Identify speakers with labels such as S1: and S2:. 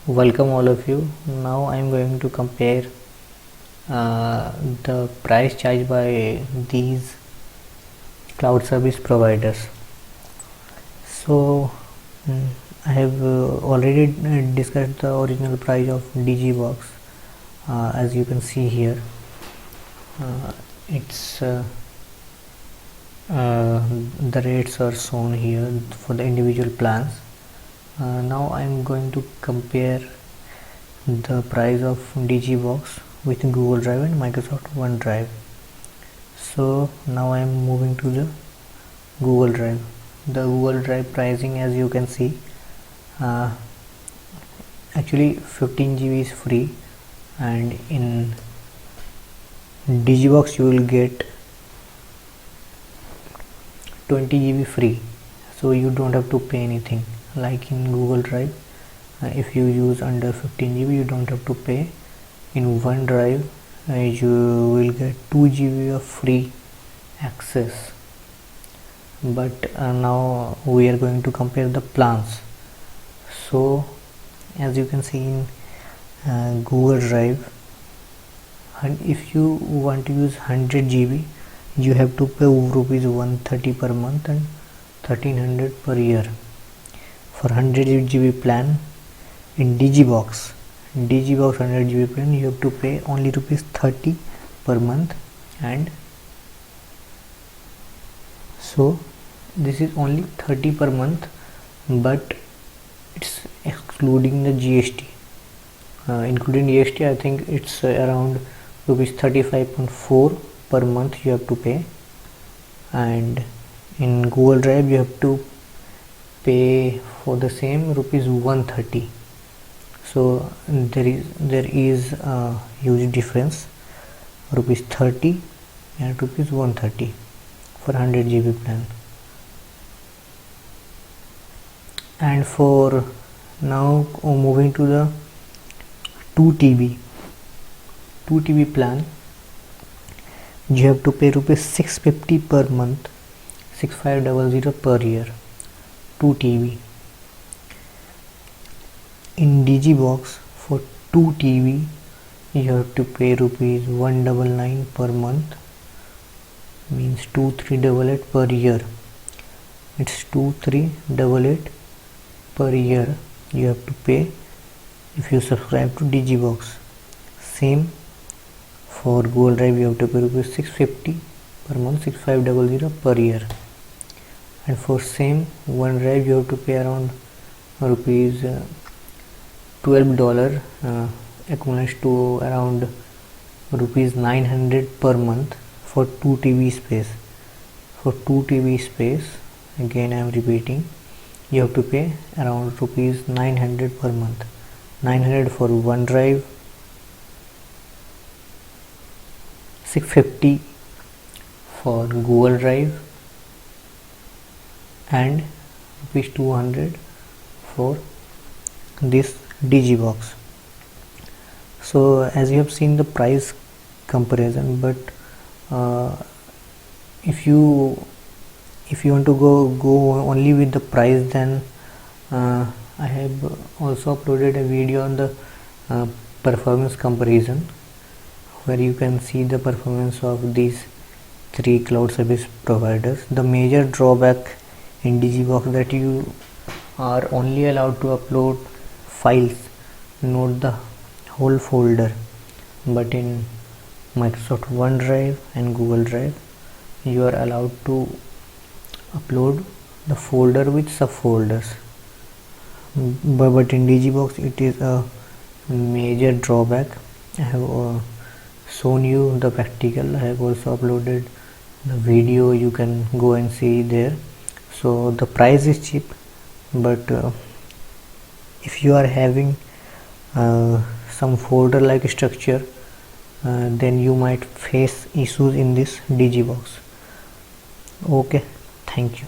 S1: Welcome all of you. Now I am going to compare the price charged by these cloud service providers. So I have already discussed the original price of Digibox. As you can see here, it's the rates are shown here for the individual plans. Now I am going to compare the price of Digibox with Google Drive and Microsoft OneDrive. So now I am moving to the Google Drive. The Google Drive pricing, as you can see, actually 15 GB is free, and in Digibox you will get 20 GB free, so you don't have to pay anything. Like in Google Drive, if you use under 15 GB you don't have to pay. In OneDrive you will get 2 GB of free access. But now we are going to compare the plans. So as you can see in Google Drive, and if you want to use 100 GB you have to pay rupees 130 per month and 1300 per year. For 100 GB plan in Digibox 100 GB plan, you have to pay only rupees 30 per month, and so this is only 30 per month, but it's excluding the GST. Including GST, I think it's around rupees 35.4 per month you have to pay. And in Google Drive you have to pay for the same rupees 130. So there is a huge difference, rupees 30 and rupees 130 for 100 GB plan. And for now moving to the 2 TB plan, you have to pay rupees 650 per month, 6500 per year, 2 TB. In Digibox for 2 TB you have to pay rupees 199 per month, means 2388 per year. It's 2388 per year you have to pay if you subscribe to Digibox. Same for Google Drive, you have to pay rupees 650 per month, 6500 per year. And for same OneDrive you have to pay around rupees $12, equivalent to around rupees 900 per month for 2 TB space. For 2 TB space, again I am repeating, you have to pay around rupees 900 per month. 900 for OneDrive, 650 for Google Drive, and rupees 200 for this Digibox. So as you have seen the price comparison, but if you want to go only with the price, then I have also uploaded a video on the performance comparison, where you can see the performance of these 3 cloud service providers. The major drawback in Digibox that you are only allowed to upload files, not the whole folder, but in Microsoft OneDrive and Google Drive you are allowed to upload the folder with subfolders. But in Digibox it is a major drawback. I have shown you the practical. I have also uploaded the video, you can go and see there. So the price is cheap, but if you are having some folder like structure, then you might face issues in this Digibox. Okay, thank you.